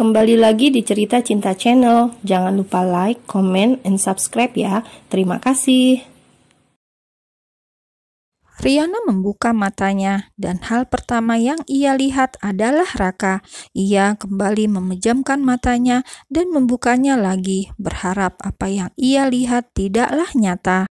Kembali lagi di Cerita Cinta Channel. Jangan lupa like, comment, and subscribe ya. Terima kasih. Riana membuka matanya dan hal pertama yang ia lihat adalah Raka. Ia kembali memejamkan matanya dan membukanya lagi, berharap apa yang ia lihat tidaklah nyata.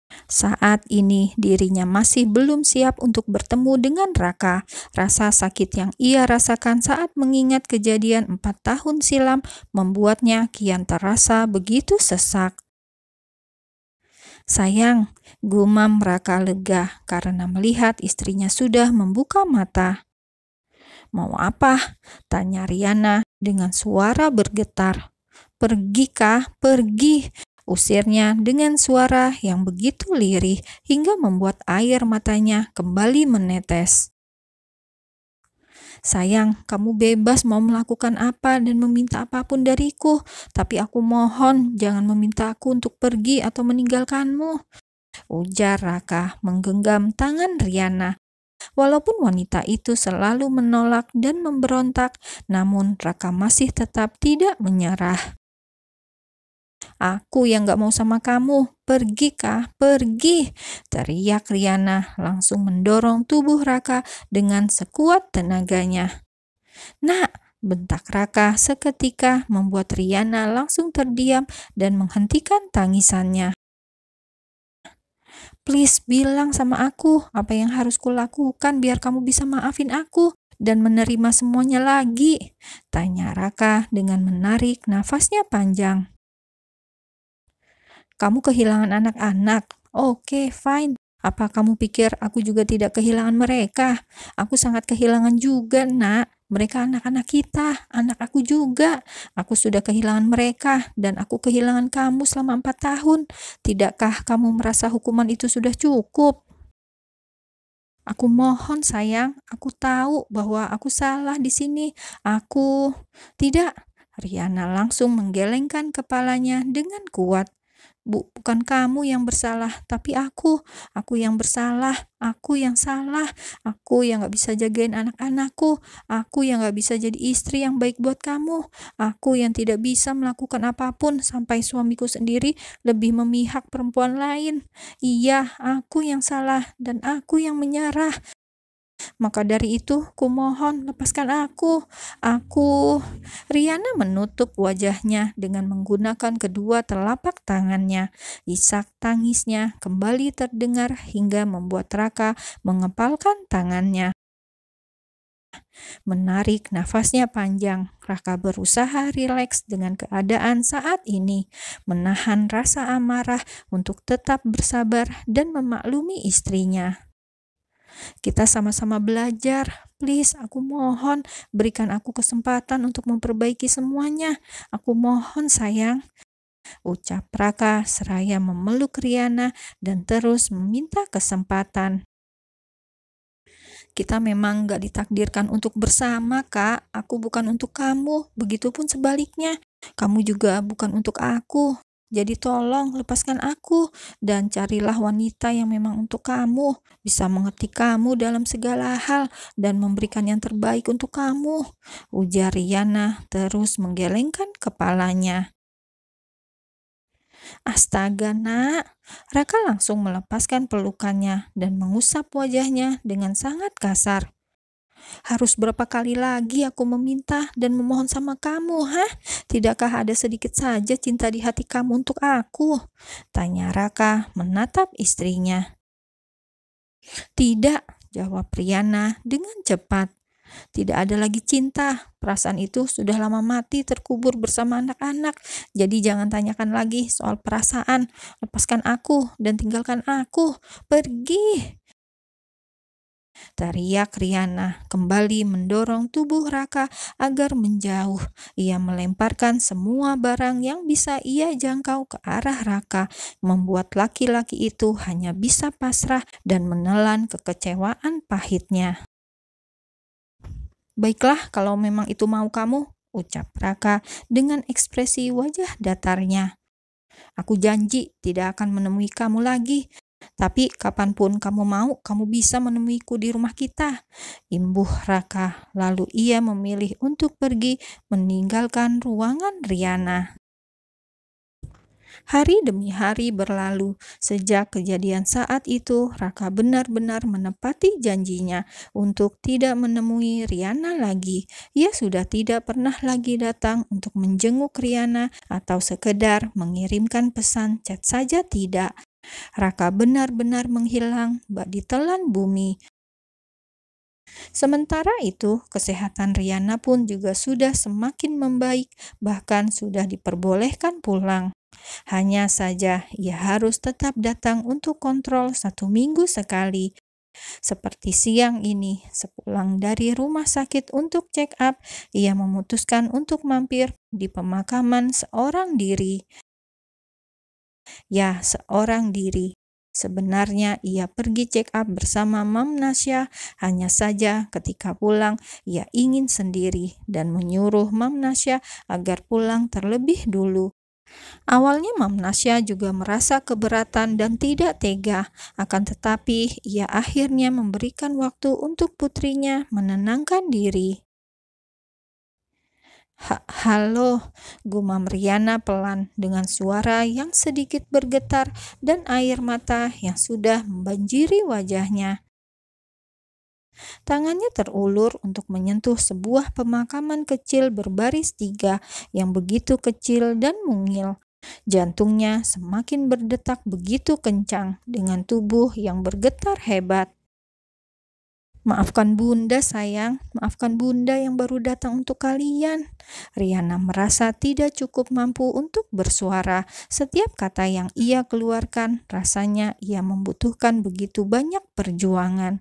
Saat ini dirinya masih belum siap untuk bertemu dengan Raka. Rasa sakit yang ia rasakan saat mengingat kejadian 4 tahun silam membuatnya kian terasa begitu sesak. Sayang, gumam Raka lega karena melihat istrinya sudah membuka mata. Mau apa? Tanya Riana dengan suara bergetar. Pergi kah? Pergi, usirnya dengan suara yang begitu lirih hingga membuat air matanya kembali menetes. Sayang, kamu bebas mau melakukan apa dan meminta apapun dariku, tapi aku mohon jangan meminta aku untuk pergi atau meninggalkanmu, ujar Raka menggenggam tangan Riana. Walaupun wanita itu selalu menolak dan memberontak, namun Raka masih tetap tidak menyerah. Aku yang gak mau sama kamu, pergi kah? Pergi, teriak Riana langsung mendorong tubuh Raka dengan sekuat tenaganya. Nak, bentak Raka seketika membuat Riana langsung terdiam dan menghentikan tangisannya. Please bilang sama aku apa yang harus kulakukan biar kamu bisa maafin aku dan menerima semuanya lagi, tanya Raka dengan menarik nafasnya panjang. Kamu kehilangan anak-anak. Oke, fine. Apa kamu pikir aku juga tidak kehilangan mereka? Aku sangat kehilangan juga, nak. Mereka anak-anak kita, anak aku juga. Aku sudah kehilangan mereka dan aku kehilangan kamu selama 4 tahun. Tidakkah kamu merasa hukuman itu sudah cukup? Aku mohon sayang, aku tahu bahwa aku salah di sini. Tidak. Riana langsung menggelengkan kepalanya dengan kuat. Bukan kamu yang bersalah, tapi aku yang bersalah, aku yang salah, aku yang gak bisa jagain anak-anakku, aku yang gak bisa jadi istri yang baik buat kamu, aku yang tidak bisa melakukan apapun sampai suamiku sendiri lebih memihak perempuan lain. Iya, aku yang salah dan aku yang menyerah. Maka dari itu, kumohon lepaskan aku. Riana menutup wajahnya dengan menggunakan kedua telapak tangannya. Isak tangisnya kembali terdengar hingga membuat Raka mengepalkan tangannya. Menarik nafasnya panjang, Raka berusaha rileks dengan keadaan saat ini, menahan rasa amarah untuk tetap bersabar dan memaklumi istrinya. Kita sama-sama belajar. Please, aku mohon, berikan aku kesempatan untuk memperbaiki semuanya. Aku mohon, sayang, ucap Raka seraya memeluk Riana dan terus meminta kesempatan. Kita memang gak ditakdirkan untuk bersama, Kak. Aku bukan untuk kamu, begitupun sebaliknya. Kamu juga bukan untuk aku. Jadi tolong lepaskan aku dan carilah wanita yang memang untuk kamu, bisa mengerti kamu dalam segala hal dan memberikan yang terbaik untuk kamu, ujar Riana terus menggelengkan kepalanya. Astaga, nak. Raka langsung melepaskan pelukannya dan mengusap wajahnya dengan sangat kasar. Harus berapa kali lagi aku meminta dan memohon sama kamu, hah? Tidakkah ada sedikit saja cinta di hati kamu untuk aku? Tanya Raka menatap istrinya. Tidak, jawab Riana dengan cepat. Tidak ada lagi cinta. Perasaan itu sudah lama mati terkubur bersama anak-anak. Jadi jangan tanyakan lagi soal perasaan. Lepaskan aku dan tinggalkan aku. Pergi, teriak Riana kembali mendorong tubuh Raka agar menjauh. Ia melemparkan semua barang yang bisa ia jangkau ke arah Raka, membuat laki-laki itu hanya bisa pasrah dan menelan kekecewaan pahitnya. Baiklah, kalau memang itu mau kamu, ucap Raka dengan ekspresi wajah datarnya. Aku janji tidak akan menemui kamu lagi. Tapi kapanpun kamu mau, kamu bisa menemuiku di rumah kita. Imbuh Raka. Lalu ia memilih untuk pergi meninggalkan ruangan Riana. Hari demi hari berlalu. Sejak kejadian saat itu, Raka benar-benar menepati janjinya untuk tidak menemui Riana lagi. Ia sudah tidak pernah lagi datang untuk menjenguk Riana atau sekedar mengirimkan pesan chat saja tidak. Raka benar-benar menghilang bak ditelan bumi. Sementara itu, kesehatan Riana pun juga sudah semakin membaik, bahkan sudah diperbolehkan pulang. Hanya saja ia harus tetap datang untuk kontrol 1 minggu sekali. Seperti siang ini, sepulang dari rumah sakit untuk check up, ia memutuskan untuk mampir di pemakaman seorang diri. Ya, seorang diri. Sebenarnya ia pergi check up bersama Mam Nasya, hanya saja ketika pulang ia ingin sendiri dan menyuruh Mam Nasya agar pulang terlebih dulu. Awalnya Mam Nasya juga merasa keberatan dan tidak tega, akan tetapi ia akhirnya memberikan waktu untuk putrinya menenangkan diri. Halo, gumam Riana pelan dengan suara yang sedikit bergetar dan air mata yang sudah membanjiri wajahnya. Tangannya terulur untuk menyentuh sebuah pemakaman kecil berbaris 3 yang begitu kecil dan mungil. Jantungnya semakin berdetak begitu kencang dengan tubuh yang bergetar hebat. Maafkan Bunda sayang, maafkan Bunda yang baru datang untuk kalian. Riana merasa tidak cukup mampu untuk bersuara. Setiap kata yang ia keluarkan, rasanya ia membutuhkan begitu banyak perjuangan.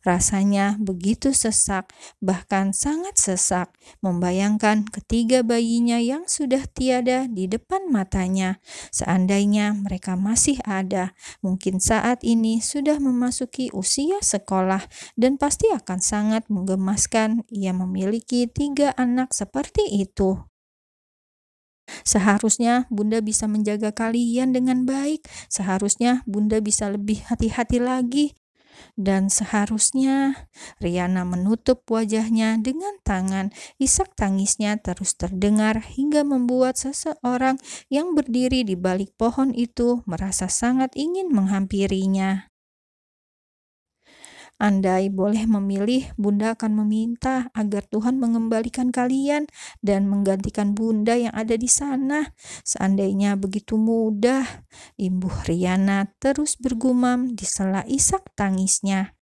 Rasanya begitu sesak, bahkan sangat sesak, membayangkan ketiga bayinya yang sudah tiada di depan matanya. Seandainya mereka masih ada, mungkin saat ini sudah memasuki usia sekolah dan pasti akan sangat menggemaskan ia memiliki 3 anak seperti itu. Seharusnya Bunda bisa menjaga kalian dengan baik. Seharusnya Bunda bisa lebih hati-hati lagi. Dan seharusnya Riana menutup wajahnya dengan tangan. Isak tangisnya terus terdengar hingga membuat seseorang yang berdiri di balik pohon itu merasa sangat ingin menghampirinya. Andai boleh memilih, Bunda akan meminta agar Tuhan mengembalikan kalian dan menggantikan Bunda yang ada di sana. Seandainya begitu mudah, imbuh Riana terus bergumam di sela isak tangisnya.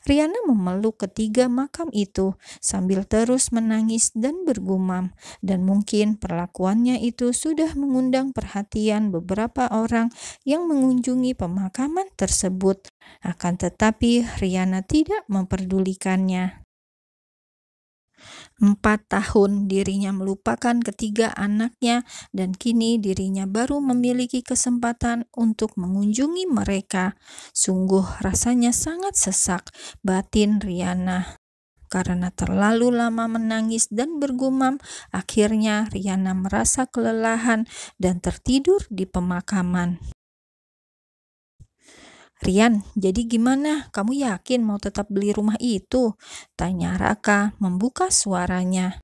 Riana memeluk ketiga makam itu sambil terus menangis dan bergumam, dan mungkin perlakuannya itu sudah mengundang perhatian beberapa orang yang mengunjungi pemakaman tersebut. Akan tetapi Riana tidak memperdulikannya. 4 tahun dirinya melupakan ketiga anaknya dan kini dirinya baru memiliki kesempatan untuk mengunjungi mereka. Sungguh rasanya sangat sesak batin Riana. Karena terlalu lama menangis dan bergumam, akhirnya Riana merasa kelelahan dan tertidur di pemakaman. Rian, jadi gimana? Kamu yakin mau tetap beli rumah itu? Tanya Raka membuka suaranya.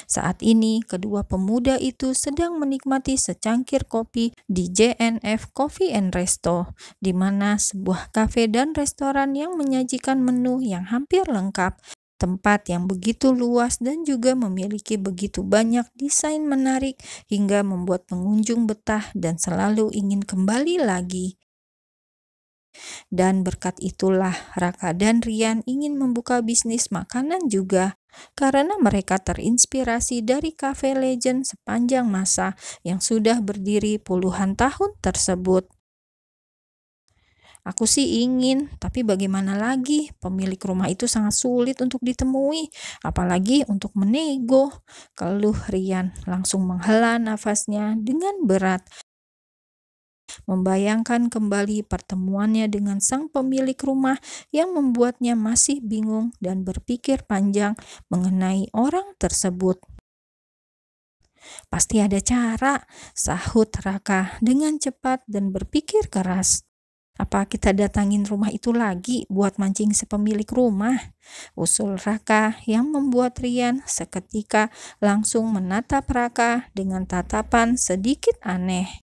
Saat ini, kedua pemuda itu sedang menikmati secangkir kopi di JNF Coffee and Resto, di mana sebuah kafe dan restoran yang menyajikan menu yang hampir lengkap. Tempat yang begitu luas dan juga memiliki begitu banyak desain menarik hingga membuat pengunjung betah dan selalu ingin kembali lagi. Dan berkat itulah Raka dan Rian ingin membuka bisnis makanan juga, karena mereka terinspirasi dari Cafe Legend sepanjang masa yang sudah berdiri puluhan tahun tersebut. Aku sih ingin, tapi bagaimana lagi? Pemilik rumah itu sangat sulit untuk ditemui, apalagi untuk menego. Keluh Rian langsung menghela nafasnya dengan berat, membayangkan kembali pertemuannya dengan sang pemilik rumah yang membuatnya masih bingung dan berpikir panjang mengenai orang tersebut. Pasti ada cara, sahut Raka dengan cepat dan berpikir keras. Apa kita datangin rumah itu lagi buat mancing si pemilik rumah? Usul Raka yang membuat Rian seketika langsung menatap Raka dengan tatapan sedikit aneh.